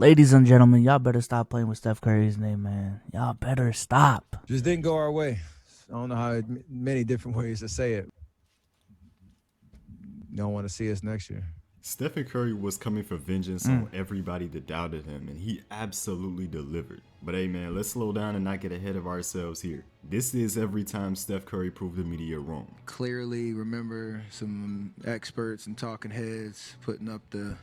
Ladies and gentlemen, y'all better stop playing with Steph Curry's name, man. Y'all better stop. Just didn't go our way. I don't know how many different ways to say it. Don't want to see us next year. Stephen Curry was coming for vengeance on everybody that doubted him, and he absolutely delivered. But hey man, let's slow down and not get ahead of ourselves here. This is every time Steph Curry proved the media wrong. Clearly remember some experts and talking heads putting up the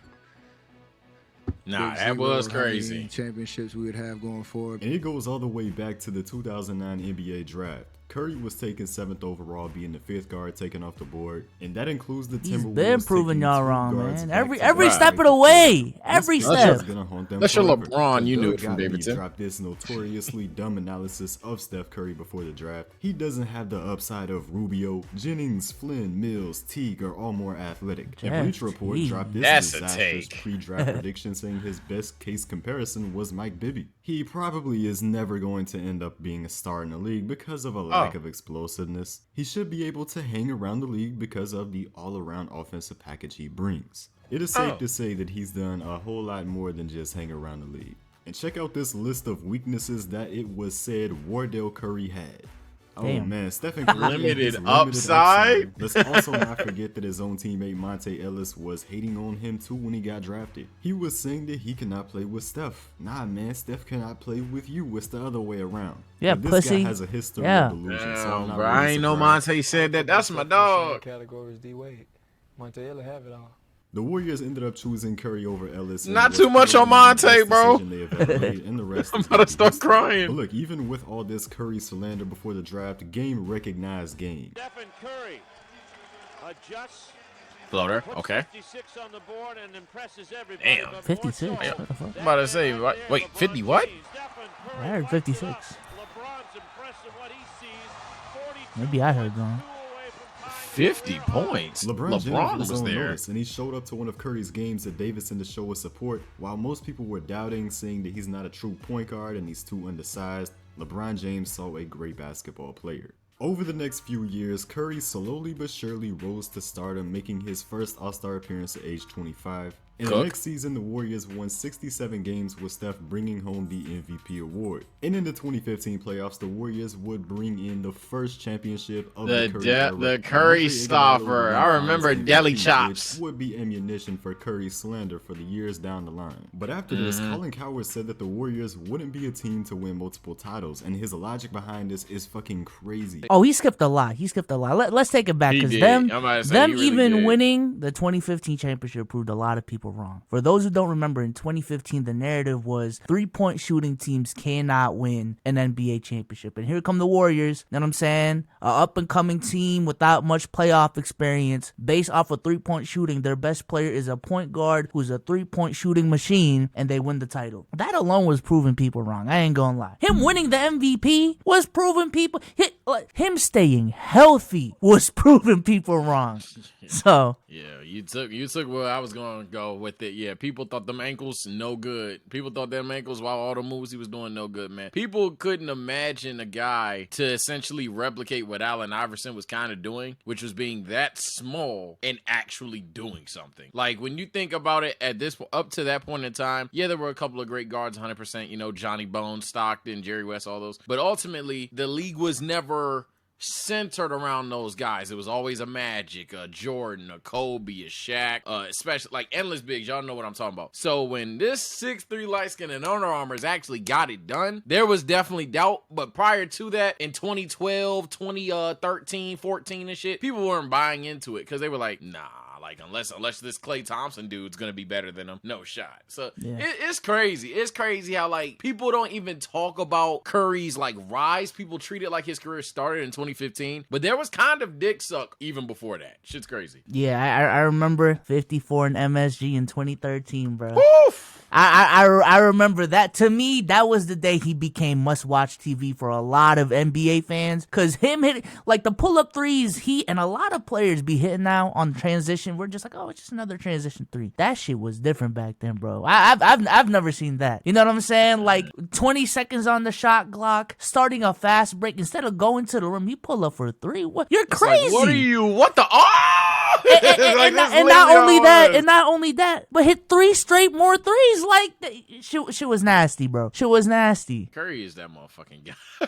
that was crazy. Championships we would have going forward. And it goes all the way back to the 2009 NBA draft. Curry was taken 7th overall, being the 5th guard taken off the board, and that includes the Timberwolves. He's been proving y'all wrong, man. Every back step of the way, every step. That's your LeBron, you knew it from Davidson. Dropped this notoriously dumb analysis of Steph Curry before the draft. He doesn't have the upside of Rubio, Jennings, Flynn, Mills, Teague are all more athletic. And Bleacher Report dropped this disastrous pre-draft prediction saying his best case comparison was Mike Bibby. He probably is never going to end up being a star in the league because of a lack of explosiveness. He should be able to hang around the league because of the all-around offensive package he brings. It is safe to say that he's done a whole lot more than just hang around the league. And check out this list of weaknesses that it was said Wardell Curry had. Damn. Oh man, Stephen Curry limited upside. Let's also not forget that his own teammate Monte Ellis was hating on him too when he got drafted. He was saying that he cannot play with Steph. Nah man, Steph cannot play with you. It's the other way around. Yeah, this pussy. guy has a history of delusion. Damn, bro, I ain't know Monte said that. That's my dog. Categories D Wade. Monte Ellis have it all. The Warriors ended up choosing Curry over Ellis. Not too much on Monte, bro. I'm about to start crying. But look, even with all this Curry slander before the draft, game recognized game. Stephen Curry adjusts. Floater, okay. 56 on the board and impresses everybody. Damn. 56? What the fuck? I'm about to say, wait, 50 what? I heard 56. Maybe I heard wrong. 50 points. LeBron was there. And he showed up to one of Curry's games at Davidson to show his support. While most people were doubting, saying that he's not a true point guard and he's too undersized, LeBron James saw a great basketball player. Over the next few years, Curry slowly but surely rose to stardom, making his first All-Star appearance at age 25. In the next season, the Warriors won 67 games with Steph bringing home the MVP award. And in the 2015 playoffs, the Warriors would bring in the first championship of the Curry era. The Curry stopper. I remember Deli Chops. Which would be ammunition for Curry's slander for the years down the line. But after this, Colin Cowherd said that the Warriors wouldn't be a team to win multiple titles, and his logic behind this is fucking crazy. Oh, he skipped a lot. Let's take it back, because them really even winning the 2015 championship proved a lot of people wrong. For those who don't remember, in 2015, the narrative was 3-point shooting teams cannot win an NBA championship. And here come the Warriors, you know what I'm saying? A up-and-coming team without much playoff experience, based off of 3-point shooting. Their best player is a point guard who's a 3-point shooting machine, and they win the title. That alone was proving people wrong. I ain't gonna lie. Him winning the MVP was proving people... Him staying healthy was proving people wrong. So yeah, you took where I was gonna go with it. Yeah, people thought them ankles no good. People thought them ankles while all the moves he was doing no good, man. People couldn't imagine a guy to essentially replicate what Allen Iverson was kind of doing, which was being that small and actually doing something. Like when you think about it, at this up to that point in time, yeah, there were a couple of great guards, 100%. You know, Johnny Bones, Stockton, Jerry West, all those. But ultimately, the league was never centered around those guys. It was always a Magic, a Jordan, a Kobe, a Shaq, especially like endless bigs. Y'all know what I'm talking about. So when this 6'3" light skin and Under Armour's actually got it done, there was definitely doubt. But prior to that, in 2012, 2013, 14 and shit, people weren't buying into it because they were like, nah. Like, unless this Klay Thompson dude's gonna be better than him, no shot. So it's crazy. It's crazy how like people don't even talk about Curry's like rise. People treat it like his career started in 2015, but there was kind of dick suck even before that. Shit's crazy. Yeah, I remember 54 in MSG in 2013, bro. Woof! I remember that. To me, that was the day he became must-watch TV for a lot of NBA fans. Because him hitting, like the pull-up threes, he and a lot of players be hitting now on transition. We're just like, oh, it's just another transition three. That shit was different back then, bro. I've never seen that. You know what I'm saying? Like 20 seconds on the shot clock, starting a fast break. Instead of going to the rim, you pull up for a three. What? You're crazy. Like, what are you? What the? Oh! and not only that, but hit 3 straight more threes. Like, shit was nasty, bro. Shit was nasty. Curry is that motherfucking guy.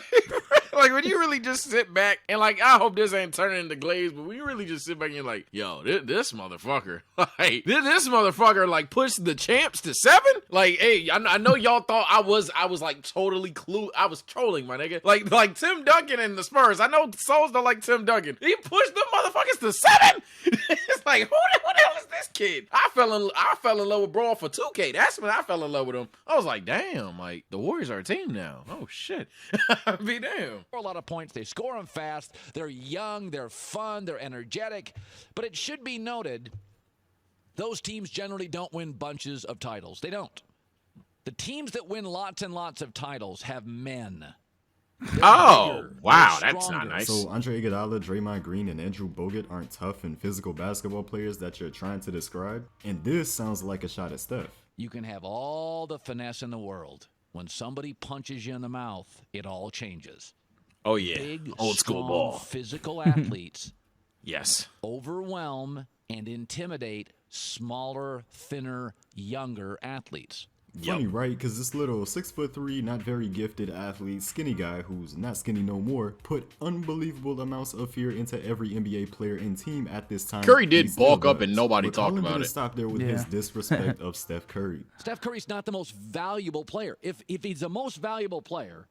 Like, when you really just sit back and, like, I hope this ain't turning into glaze, but when you really just sit back and you're like, yo, this motherfucker, like, this motherfucker, like, pushed the champs to 7? Like, hey, I know y'all thought I was like totally I was trolling, my nigga. Like Tim Duncan and the Spurs. I know souls don't like Tim Duncan. He pushed the motherfuckers to 7. It's like, who the hell is this kid? I fell in love with Brawl for 2K. That's when I fell in love with him. I was like, damn, like, the Warriors are a team now. Oh, shit. Be damn. A lot of points. They score them fast. They're young. They're fun. They're energetic. But it should be noted, those teams generally don't win bunches of titles. They don't. The teams that win lots and lots of titles have men. Oh, wow, that's not nice. So Andre Iguodala, Draymond Green, and Andrew Bogut aren't tough and physical basketball players that you're trying to describe? And this sounds like a shot at Steph. You can have all the finesse in the world. When somebody punches you in the mouth, it all changes. Oh, yeah. Big, old school strong, ball. Physical athletes Yes. overwhelm and intimidate smaller, thinner, younger athletes. Funny, right? Because this little 6'3", not very gifted athlete, skinny guy who's not skinny no more, put unbelievable amounts of fear into every NBA player and team at this time. Curry did bulk up and nobody talked about it. Stop there with his disrespect of Steph Curry. Steph Curry's not the most valuable player. If he's the most valuable player,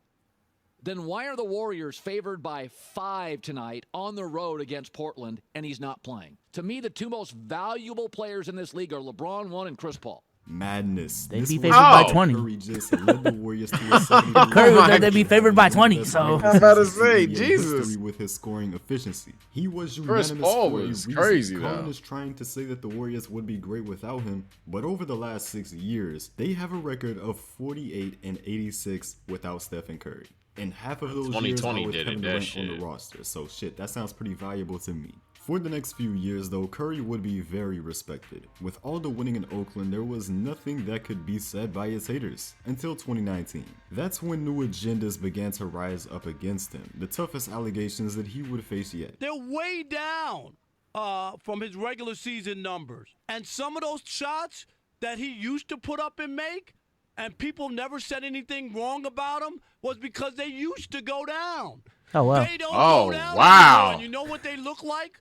then why are the Warriors favored by 5 tonight on the road against Portland and he's not playing? To me, the 2 most valuable players in this league are LeBron 1 and Chris Paul. Madness. They'd be favored by 20. Curry just led the Warriors to a 70. They'd be favored by 20. So I'm about to say, Jesus. With his scoring efficiency, he was Chris unanimous Paul for a was reason. crazy, Colin though. is trying to say that the Warriors would be great without him, but over the last 6 years, they have a record of 48 and 86 without Steph and Curry. And half of those years are with Kevin Durant on the roster. So shit, that sounds pretty valuable to me. For the next few years, though, Curry would be very respected. With all the winning in Oakland, there was nothing that could be said by his haters until 2019. That's when new agendas began to rise up against him, the toughest allegations that he would face yet. They're way down from his regular season numbers. And some of those shots that he used to put up and make, and people never said anything wrong about them, was because they used to go down. Oh, wow. They don't go down wow. anymore. And you know what they look like?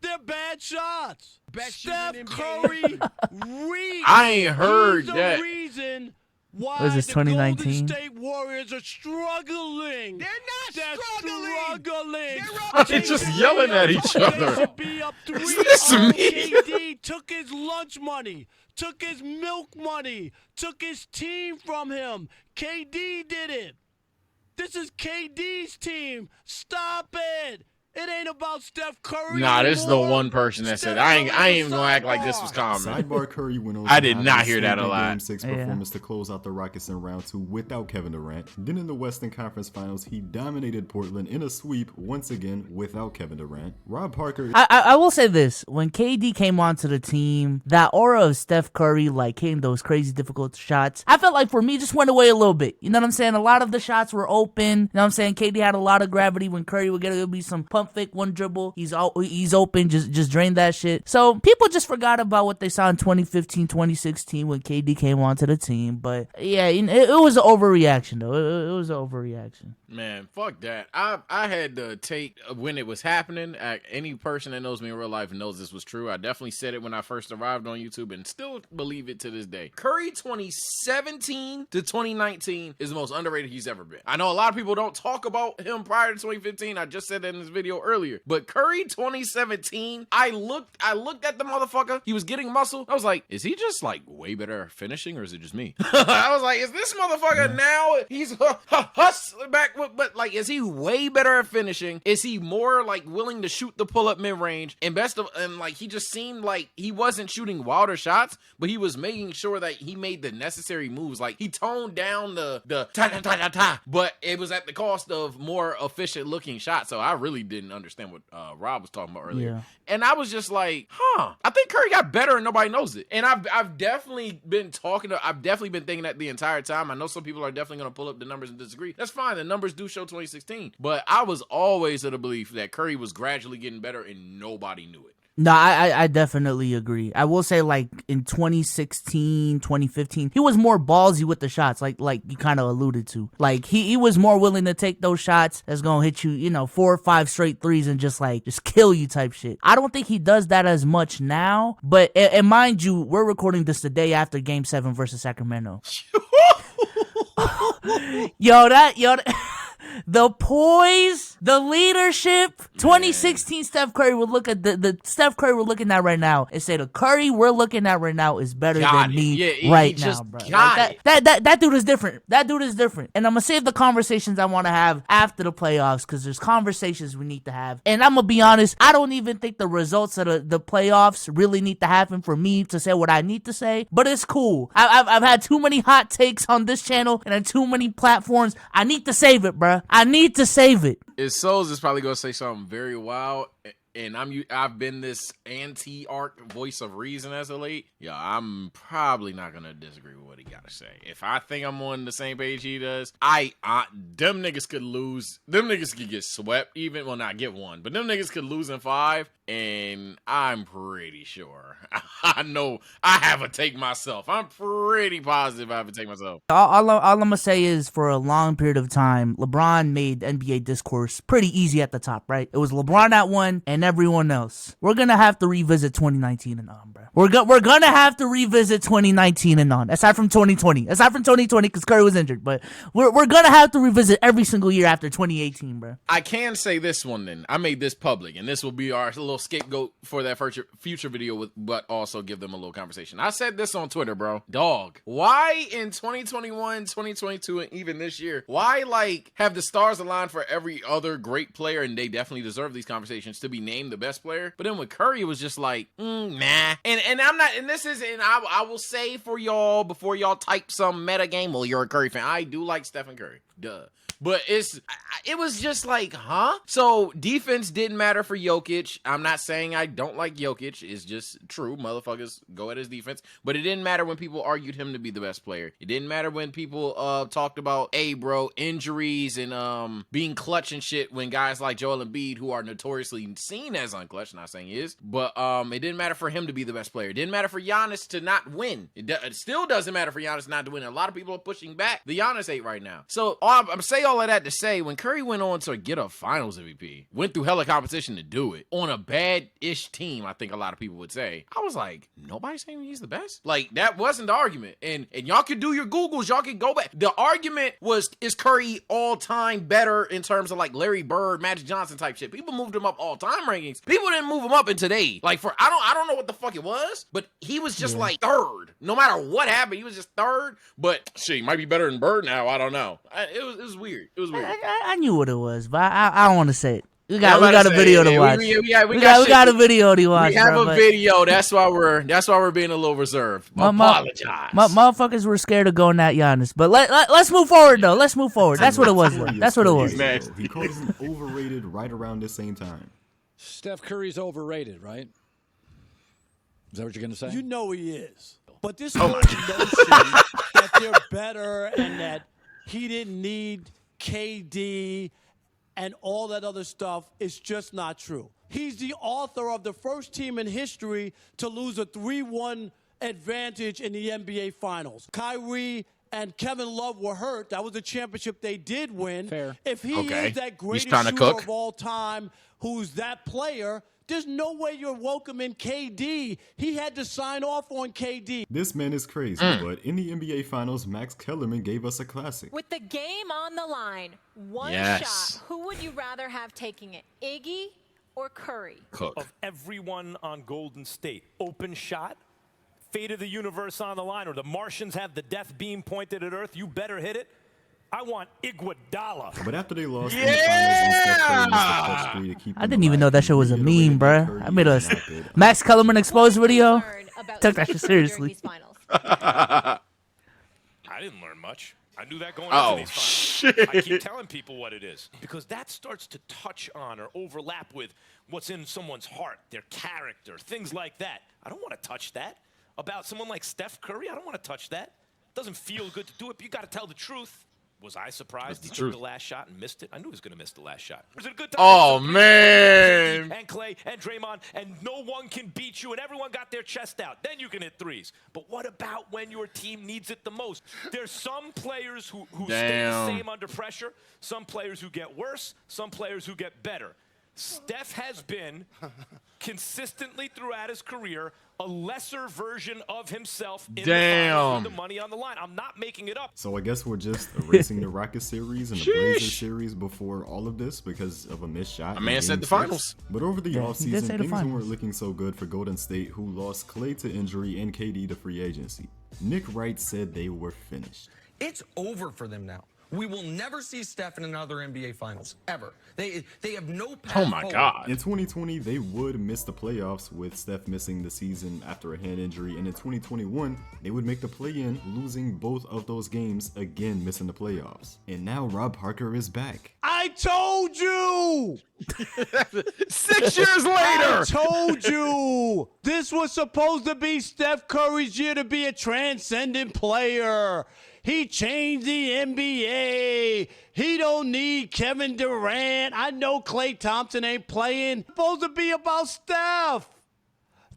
They're bad shots. Steph Curry reeks. I ain't heard He's that. the reason why Was this the Golden 2019? State Warriors are struggling. They're struggling. They're just yelling at each They other. should be up 3-0. Is this me? KD took his lunch money, took his milk money, took his team from him. KD did it. This is KD's team. Stop it. It ain't about Steph Curry. Nah, this is the anymore. one person that said, Steph I ain't Curry's even gonna act like this was common. Sidebar: Curry went on. I to did have not a hear that a sweeping lot. Game 6 performance to close out the Rockets in round 2 without Kevin Durant. Then in the Western Conference Finals, he dominated Portland in a sweep once again without Kevin Durant. Rob Parker. I will say this: when KD came onto the team, that aura of Steph Curry, like hitting those crazy difficult shots, I felt like for me just went away a little bit. You know what I'm saying? A lot of the shots were open. You know what I'm saying? KD had a lot of gravity. When Curry would get it, it would be some pump fake, one dribble. He's open, just drain that shit. So people just forgot about what they saw in 2015, 2016 when KD came onto the team. But yeah, it was an overreaction though. It was an overreaction. Man, fuck that. I had to take when it was happening. Any person that knows me in real life knows this was true. I definitely said it when I first arrived on YouTube and still believe it to this day. Curry 2017 to 2019 is the most underrated he's ever been. I know a lot of people don't talk about him prior to 2015. I just said that in this video earlier. But Curry 2017, I looked at the motherfucker. He was getting muscle. I was like, is he just like way better at finishing or is it just me? I was like, is this motherfucker now? He's hustling back, but like, is he way better at finishing? Is he more like willing to shoot the pull-up mid-range? And like he just seemed like he wasn't shooting wilder shots, but he was making sure that he made the necessary moves. Like he toned down the ta, but it was at the cost of more efficient looking shots. So I really didn't understand what Rob was talking about earlier. Yeah. And I was just like, I think Curry got better and nobody knows it. And I've definitely been thinking that the entire time. I know some people are definitely going to pull up the numbers and disagree. That's fine. The numbers do show 2016. But I was always of the belief that Curry was gradually getting better and nobody knew it. No, I definitely agree. I will say, like, in 2016, 2015, he was more ballsy with the shots, like you kind of alluded to. Like, he was more willing to take those shots that's going to hit you, 4 or 5 straight threes and just kill you type shit. I don't think he does that as much now, but, and mind you, we're recording this the day after Game 7 versus Sacramento. The poise, the leadership. 2016 Steph Curry would look at the Steph Curry we're looking at right now and say the Curry we're looking at right now is better than me right now, bro. That dude is different. That dude is different. And I'm gonna save the conversations I want to have after the playoffs because there's conversations we need to have. And I'm gonna be honest, I don't even think the results of the playoffs really need to happen for me to say what I need to say. But it's cool. I've had too many hot takes on this channel and on too many platforms. I need to save it, bro. I need to save it. Souls is probably gonna say something very wild, and I've been this anti-arc voice of reason as of late. Yeah, I'm probably not gonna disagree with what he gotta say. If I think I'm on the same page he does, them niggas could lose. Them niggas could get swept, even not get one, but them niggas could lose in 5. And I'm pretty sure. I know I have a take myself. I'm pretty positive I have a take myself. All I'm going to say is for a long period of time, LeBron made NBA discourse pretty easy at the top, right? It was LeBron at 1 and everyone else. We're going to have to revisit 2019 and on, bro. We're going to have to revisit 2019 and on. Aside from 2020. Aside from 2020 because Curry was injured. But we're going to have to revisit every single year after 2018, bro. I can say this one then. I made this public, and this will be our little scapegoat for that future video, but also give them a little conversation. I said this on Twitter, bro. Dog, why in 2021, 2022, and even this year, why have the stars aligned for every other great player, and they definitely deserve these conversations, to be named the best player? But then with Curry, it was just nah. And I'm not, and this is, and I will say for y'all, before y'all type some meta game, well, you're a Curry fan. I do like Stephen Curry. Duh. But it was just huh? So defense didn't matter for Jokic. I'm not saying I don't like Jokic. It's just true. Motherfuckers go at his defense. But it didn't matter when people argued him to be the best player. It didn't matter when people talked about, hey, bro, injuries and being clutch and shit when guys like Joel Embiid, who are notoriously seen as unclutch, not saying he is, but it didn't matter for him to be the best player. It didn't matter for Giannis to not win. It still doesn't matter for Giannis not to win. A lot of people are pushing back the Giannis hate right now. So I'm saying all of that to say, when Curry went on to get a finals MVP, went through hella competition to do it on a bad-ish team, I think a lot of people would say, I was like, nobody's saying he's the best? That wasn't the argument. And y'all can do your Googles, y'all can go back. The argument was, is Curry all-time better in terms of Larry Bird, Magic Johnson type shit? People moved him up all-time rankings. People didn't move him up in today. I don't know what the fuck it was, but he was just third. No matter what happened, he was just third. But shit, he might be better than Bird now. I don't know. It was weird. It was weird. I knew what it was, but I don't want to say it. We got a video to watch. We got a video to watch. We have a video. That's why we're being a little reserved. Apologize. Motherfuckers were scared of going at Giannis. But let's move forward though. Let's move forward. That's what it was. That's what it was. He calls him overrated right around the same time. Steph Curry's overrated, right? Is that what you're gonna say? You know he is. But this whole notion that they're better and that he didn't need KD and all that other stuff is just not true. He's the author of the first team in history to lose a 3-1 advantage in the NBA Finals. Kyrie and Kevin Love were hurt. That was a championship they did win. Fair. If he is that greatest shooter of all time, who's that player, there's no way you're welcoming KD. He had to sign off on KD. This man is crazy, but in the NBA Finals, Max Kellerman gave us a classic. With the game on the line, one shot, who would you rather have taking it, Iggy or Curry? Cook. Of everyone on Golden State, open shot, fate of the universe on the line, or the Martians have the death beam pointed at Earth, you better hit it. I want Iguodala. But after they lost in the finals, I didn't even know that shit was a meme, bro. I made a Max Kellerman exposed video. Took that shit seriously. I didn't learn much. I knew that going into these finals. Shit. I keep telling people what it is because that starts to touch on or overlap with what's in someone's heart, their character, things like that. I don't want to touch that. About someone like Steph Curry, I don't want to touch that. It doesn't feel good to do it, but you got to tell the truth. Was I surprised he truth. took the last shot and missed it? I knew he was going to miss the last shot. Was it a good time? Oh, man. And Clay and Draymond, and no one can beat you, and everyone got their chest out. Then you can hit threes. But what about when your team needs it the most? There's some players who stay the same under pressure, some players who get worse, some players who get better. Steph has been consistently throughout his career a lesser version of himself in the finals with the money on the line. I'm not making it up. So I guess we're just erasing the Rockets series and the Blazers series before all of this because of a missed shot. A man said the finals. But over the offseason, things finals. weren't looking so good for Golden State, who lost Clay to injury and KD to free agency. Nick Wright said they were finished. It's over for them now. We will never see Steph in another NBA Finals, ever. They have no path Oh, my forward. God. In 2020, they would miss the playoffs with Steph missing the season after a hand injury, and in 2021, they would make the play-in, losing both of those games, again missing the playoffs. And now Rob Parker is back. I told you! 6 years later! I told you! This was supposed to be Steph Curry's year to be a transcendent player. He changed the NBA. He don't need Kevin Durant. I know Klay Thompson ain't playing. It's supposed to be about Steph.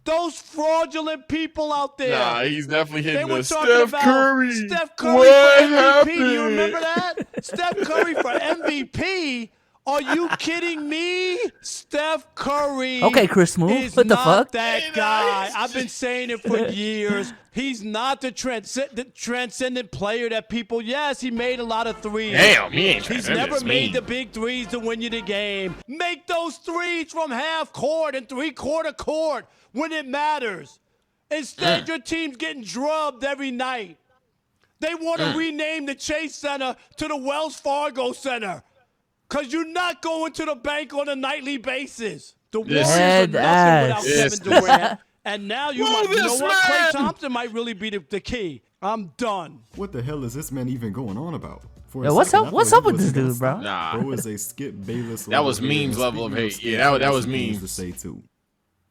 Those fraudulent people out there. Nah, he's definitely hitting were the talking Steph about Curry. Steph Curry What for MVP. happened? Do you remember that? Steph Curry for MVP? Are you kidding me? Steph Curry. Okay, Chris Smoove. Is What the not fuck? that guy. I've been saying it for years. He's not the transcendent player that people. Yes, he made a lot of threes. Damn, he ain't He's transcendent. never It's made mean. the big threes to win you the game. Make those threes from half court and three-quarter court when it matters. Instead, your team's getting drubbed every night. They want to rename the Chase Center to the Wells Fargo Center because you're not going to the bank on a nightly basis. The Warriors are nothing without Kevin Durant. And now you know what? Klay Thompson might really be the key. I'm done. What the hell is this man even going on about? For Yo, a what's second, up? I What's thought up he with this wasn't gonna dude, bro? stop. Nah. Bro is a Skip Bayless. That was level memes hater. level of Speaking hate. Skip, Yeah, that there's was some things memes. to say too.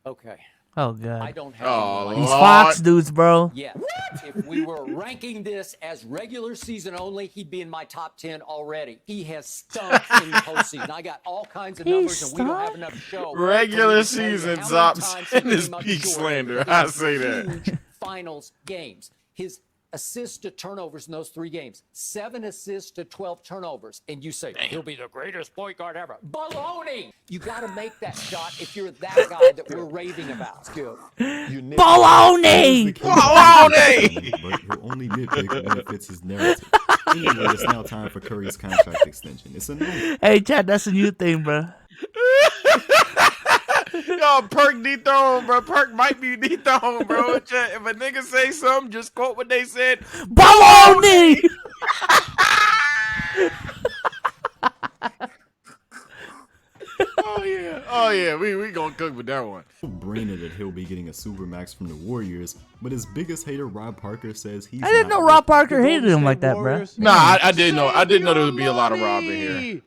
Okay. Oh, God. I don't have Oh, any These life Fox dudes, bro. yet. If we were ranking this as regular season only, he'd be in my top 10 already. He has stunk in the postseason. I got all kinds of numbers, and we don't have enough show. Regular season tops in his peak slander. I say that. Huge finals games. His assists to turnovers in those 3 games. 7 assists to 12 turnovers. And you say, he'll be the greatest point guard ever. Baloney! You got to make that shot if you're that guy that we're raving about. Baloney! Baloney! But he'll only nitpick when it fits his narrative. Anyway, it's now time for Curry's contract extension. It's a no. Hey, Chad, that's a new thing, bro. Yo, Perk dethroned, bro. Perk might be dethroned, bro. If a nigga say something, just quote what they said. Baloney! Oh yeah, we gonna cook with that one. Brainer that he'll be getting a supermax from the Warriors, but his biggest hater, Rob Parker, says he's I didn't know Rob Parker hated him like that, bro. Nah, I didn't know. I didn't know there would be a lot of Rob in here.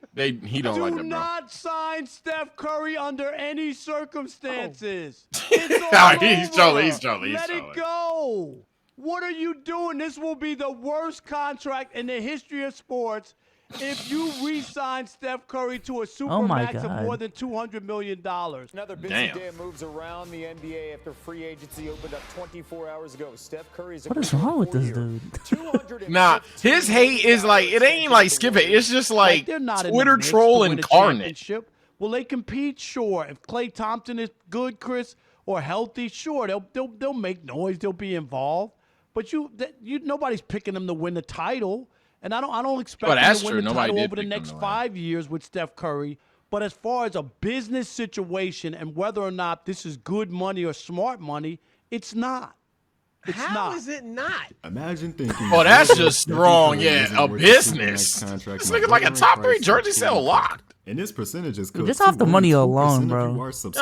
He don't like that, Do bro. not sign Steph Curry under any circumstances. Nah, It's all he's over. trolling. He's trolling. He's Let trolling. it go. What are you doing? This will be the worst contract in the history of sports if you re-sign Steph Curry to a supermax of more than $200 million. Another busy day of moves around the NBA after free agency opened up 24 hours ago. Steph Curry's What is wrong with this dude? Nah, his hate is like, it ain't like skip it. It's just like they're not in the Twitter mix to troll win a incarnate. championship. Will they compete? Sure. If Klay Thompson is good, Chris, or healthy, sure, they'll make noise. They'll be involved. But nobody's picking them to win the title, and I don't expect them to win the title over the next 5 years with Steph Curry. But as far as a business situation and whether or not this is good money or smart money, it's not. It's How not. is it not? Imagine thinking. Oh, that's just strong. Yeah, a business. This nigga's like a top 3 jersey sale locked. And this percentage is Just off the money alone, bro. I'm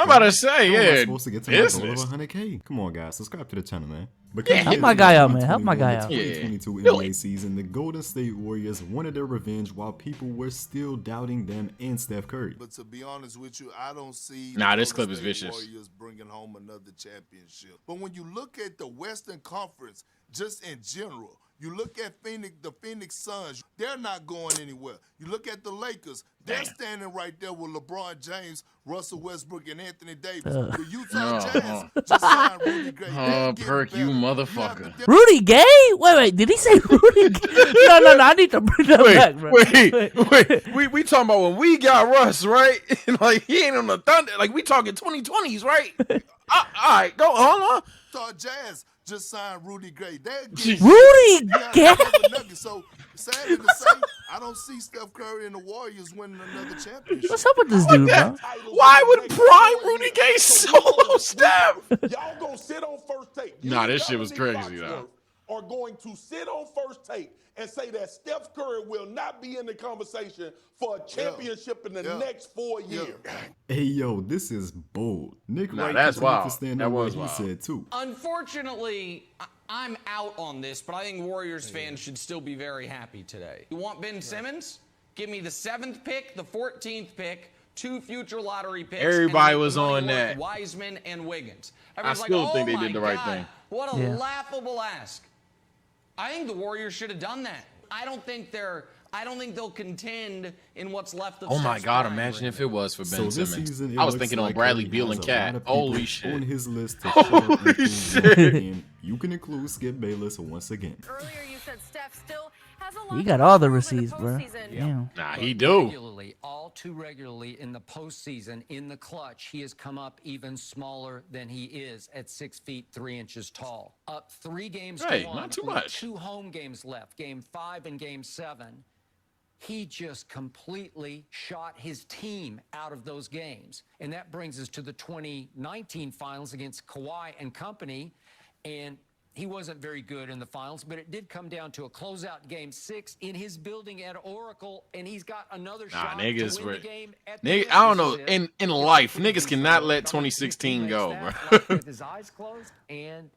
about to say, yeah, supposed to get to my goal of business. 100K. Come on, guys, subscribe to the channel, man. Help my guy out, man. Help my guy out. The 2022 NBA season, the Golden State Warriors wanted their revenge while people were still doubting them and Steph Curry. But to be honest with you, I don't see Nah, this Golden clip is State vicious. Warriors bringing home another championship. But when you look at the Western Conference, just in general, You look at the Phoenix Suns, they're not going anywhere. You look at the Lakers, they're standing right there with LeBron James, Russell Westbrook, and Anthony Davis. The Utah Jazz just signed Rudy Gay. Perk, you motherfucker. Rudy Gay? Wait, did he say Rudy Gay? No, I need to bring that back, bro. Wait. We talking about when we got Russ, right? Like, he ain't on the Thunder. Like, we talking 2020s, right? All right, go, hold on. Utah Jazz just signed Rudy Gay. Rudy Gay? So, sadly to say, I don't see Steph Curry and the Warriors winning another championship. What's up with this dude, bro? Why would prime Rudy Gay solo Steph? Y'all gonna sit on First Take. Nah, this shit was crazy, though. Are going to sit on First Take and say that Steph Curry will not be in the conversation for a championship in the next 4 years. Hey, yo, this is bold. Nick Wright that's wild. to stand that on was what wild. he said, too. Unfortunately, I'm out on this, but I think Warriors fans should still be very happy today. You want Ben Simmons? Give me the 7th pick, the 14th pick, 2 future lottery picks. Everybody was on that. Wiseman and Wiggins. I still think they did the right thing. What a laughable ask. I think the Warriors should have done that. I don't think they'll contend in what's left of Oh my Steph's God, prime imagine if it was for Ben this Simmons. season, I was looks thinking on like Bradley Curry Beal has and a lot Cat. of people Holy shit. on his list to Holy shit. and you can include Skip Bayless once again. Earlier you said Steph still has a lot. You got all the receipts, bro. Damn. Nah, he do. Regularly, all too regularly in the postseason, in the clutch, he has come up even smaller than he is at 6 feet 3 inches tall. Up 3 games Hey, to 1, not too with much. 2 home games left, Game 5 and Game 7. He just completely shot his team out of those games. And that brings us to the 2019 finals against Kawhi and company. And he wasn't very good in the finals, but it did come down to a closeout Game 6 in his building at Oracle, and he's got another shot to win the game at the end. I don't know. In life, niggas cannot let 2016 go, bro. With his eyes closed, and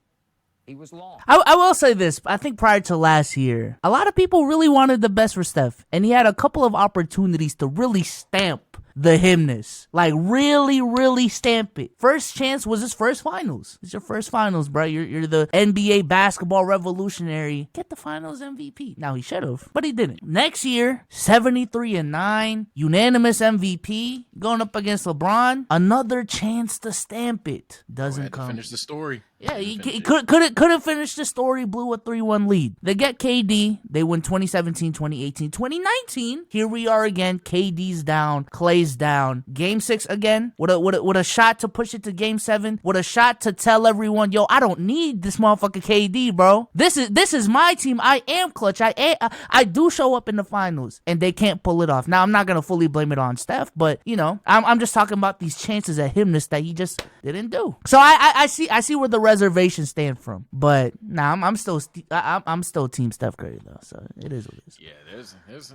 he was long. I will say this. I think prior to last year, a lot of people really wanted the best for Steph, and he had a couple of opportunities to really stamp the himness. Like, really stamp it. First chance was his first finals. It's your first finals, bro. You're the NBA basketball revolutionary. Get the finals MVP. Now, he should have, but he didn't. Next year, 73-9, unanimous MVP, going up against LeBron. Another chance to stamp it. Doesn't come. Finish the story. Yeah, he couldn't finish the story, blew a 3-1 lead. They get KD, they win 2017, 2018, 2019. Here we are again. KD's down, Klay's down. Game 6 again, with a shot to push it to Game 7, with a shot to tell everyone, yo, I don't need this motherfucker KD, bro. This is my team. I am clutch. I do show up in the finals, and they can't pull it off. Now, I'm not gonna fully blame it on Steph, but you know, I'm just talking about these chances at himness that he just didn't do. So I see where the reservations stand from, but I'm still team Steph Curry though, so it is what it is. Yeah,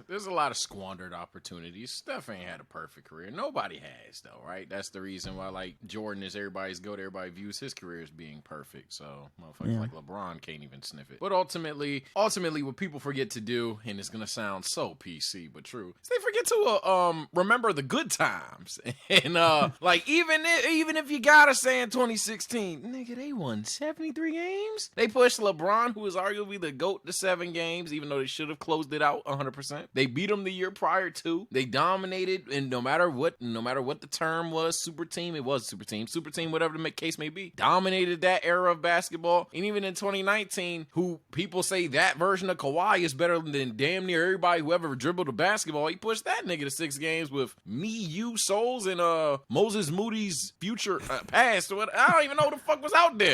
there's a lot of squandered opportunities. Steph ain't had a perfect career. Nobody has though, right? That's the reason why like Jordan is everybody's GOAT. Everybody views his career as being perfect. So motherfuckers like LeBron can't even sniff it. But ultimately, what people forget to do, and it's gonna sound so PC but true, is they forget to remember the good times. And like even if you gotta say in 2016, nigga, they won 73 games. They pushed LeBron, who is arguably the GOAT, to 7 games, even though they should have closed it out 100%. They beat him the year prior to. They dominated, and no matter what the term was, super team, whatever the case may be, dominated that era of basketball. And even in 2019, who people say that version of Kawhi is better than damn near everybody who ever dribbled a basketball, he pushed that nigga to 6 games with me, you, Souls, and Moses Moody's future past. I don't even know who the fuck was out there.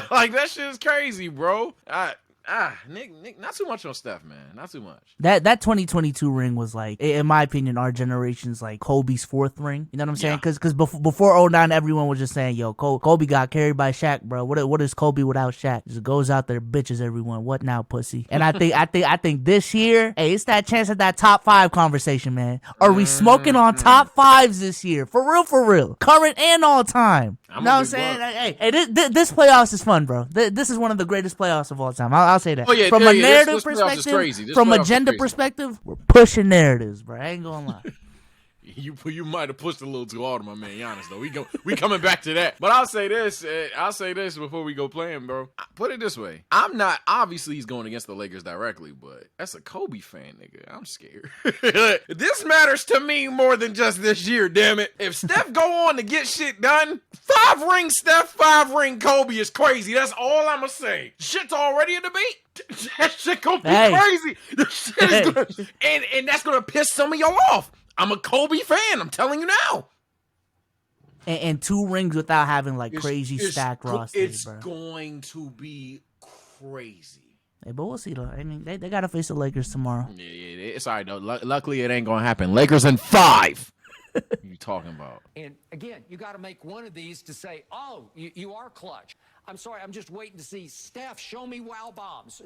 Like, that shit is crazy, bro. Nick, not too much on Steph, man. Not too much. That 2022 ring was like, in my opinion, our generation's like Kobe's 4th ring. You know what I'm saying? Because before 09, everyone was just saying, yo, Kobe got carried by Shaq, bro. What is Kobe without Shaq? Just goes out there, bitches everyone. What now, pussy? And I think this year, hey, it's that chance at that top 5 conversation, man. Are we smoking on top 5s this year? For real. Current and all time. You know what I'm saying? Hey, this playoffs is fun, bro. This is one of the greatest playoffs of all time. I'll say that. Oh, yeah, from a narrative this perspective, crazy. from agenda perspective, we're pushing narratives, bro. I ain't gonna lie. You might have pushed a little too hard on my man Giannis though. We coming back to that. But I'll say this before we go playing, bro. Put it this way. I'm not obviously he's going against the Lakers directly, but as a Kobe fan, nigga, I'm scared. This matters to me more than just this year, damn it. If Steph go on to get shit done, 5 ring Steph, 5 ring Kobe is crazy. That's all I'ma say. Shit's already a debate. That shit gonna be crazy. The shit is gonna, and that's gonna piss some of y'all off. I'm a Kobe fan. I'm telling you now. And 2 rings without having like crazy stacked rosters, bro. It's going to be crazy. Hey, but we'll see though. I mean, they gotta face the Lakers tomorrow. Yeah, it's all right though. Luckily, it ain't gonna happen. Lakers in 5. What you talking about? And again, you got to make one of these to say, oh, you are clutch. I'm sorry, I'm just waiting to see Steph show me wow bombs.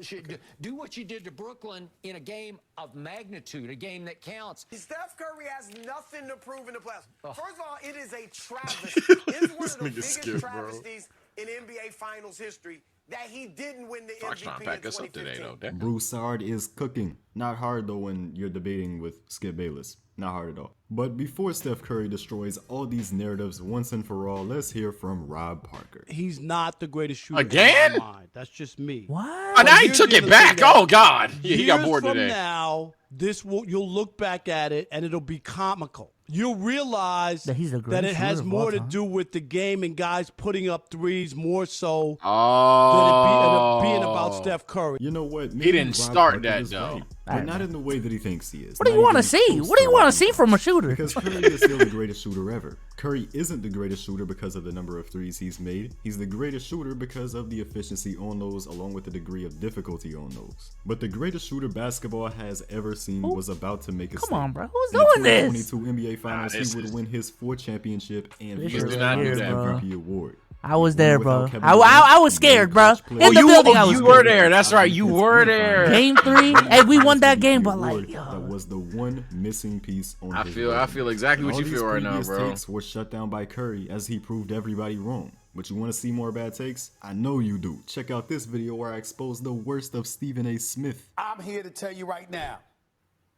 Do what you did to Brooklyn in a game of magnitude, a game that counts. Steph Curry has nothing to prove in the playoffs. First of all, it is a travesty. It's one of the biggest travesties in NBA Finals history that he didn't win the MVP in 2015. Broussard is cooking. Not hard though when you're debating with Skip Bayless. Not hard at all. But before Steph Curry destroys all these narratives once and for all, let's hear from Rob Parker. He's not the greatest shooter again. In my mind. That's just me. What? Oh, now he took it back. Oh God, yeah, he got bored from today. Now, you'll look back at it and it'll be comical. You'll realize that it has more to do with the game and guys putting up threes more so than it being about Steph Curry. You know what? He didn't start that though. Right, but not in the way that he thinks he is. What do you want to see? What do you want to see from a shooter? Because Curry is still the greatest shooter ever. Curry isn't the greatest shooter because of the number of threes he's made. He's the greatest shooter because of the efficiency on those along with the degree of difficulty on those. But the greatest shooter basketball has ever seen was about to make a statement. Come on, bro. Who's doing this? 2022 NBA Finals, he would win his 4th championship and do not do that, bro. MVP award. I was there, bro. I was scared, bro. In the building, I was you were there. That's right. You were there. Game 3. Hey, we won that game, but like, that was the one missing piece on his I feel exactly what you feel right now, bro. Takes were shut down by Curry as he proved everybody wrong. But you want to see more bad takes? I know you do. Check out this video where I expose the worst of Stephen A. Smith. I'm here to tell you right now,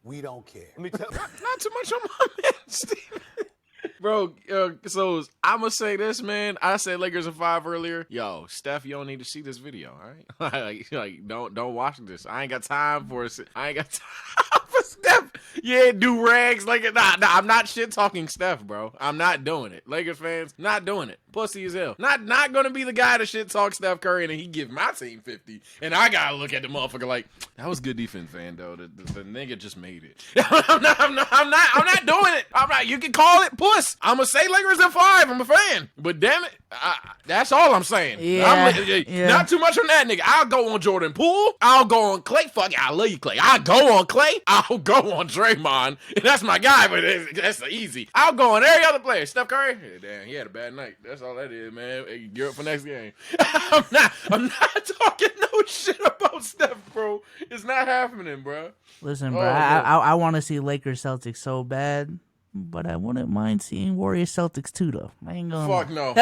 we don't care. Let me tell Not too much on my man, Stephen. Bro, so I'm going to say this, man. I said Lakers in 5 earlier. Yo, Steph, you don't need to see this video, all right? like don't watch this. I ain't got time for it. I ain't got time for Steph. Yeah, do rags. Nah, I'm not shit talking Steph, bro. I'm not doing it. Lakers fans, not doing it. Pussy as hell. Not going to be the guy to shit talk Steph Curry and then he give my team 50. And I got to look at the motherfucker like, that was good defense, fan, though. The nigga just made it. I'm not doing it. I'm not. You can call it puss. I'm going to say Lakers in 5. I'm a fan. But damn it, that's all I'm saying. Yeah. Not too much on that nigga. I'll go on Jordan Poole. I'll go on Clay. Fuck it, I love you, Clay. I'll go on Clay. I'll go on Draymond. That's my guy, but that's easy. I'll go on every other player. Steph Curry, damn, he had a bad night. That's all that is, man. Hey, gear up for next game. I'm not talking no shit about Steph, bro. It's not happening, bro. Listen, bro, I want to see Lakers Celtics so bad, but I wouldn't mind seeing Warriors Celtics too, though. I ain't gonna. Fuck no.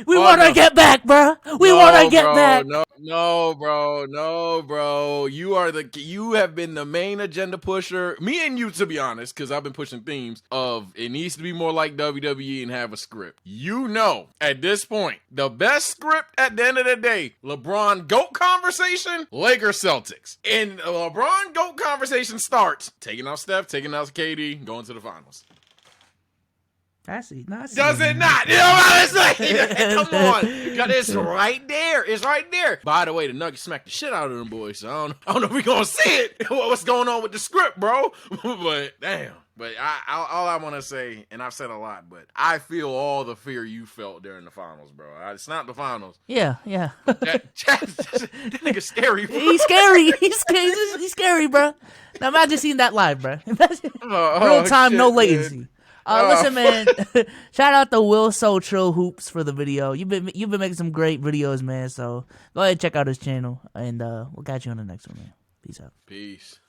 We want to get back, bro. We want to get back. No, bro. You have been the main agenda pusher. Me and you, to be honest, because I've been pushing themes of it needs to be more like WWE and have a script. You know, at this point, the best script at the end of the day, LeBron GOAT conversation, Lakers Celtics. And the LeBron GOAT conversation starts taking out Steph, taking out KD, going to the finals. Does it not? You know what I'm saying? Come on. It's right there. It's right there. By the way, the Nuggets smacked the shit out of them boys. So I don't know if we're going to see it. What's going on with the script, bro? But damn. But all I want to say, and I've said a lot, but I feel all the fear you felt during the finals, bro. It's not the finals. Yeah. That nigga's scary, bro. He's scary. He's scary, bro. Now imagine seeing that live, bro. Real time, no latency. Listen, man. Shout out to Will So Trill Hoops for the video. You've been making some great videos, man. So go ahead and check out his channel, and we'll catch you on the next one, man. Peace out. Peace.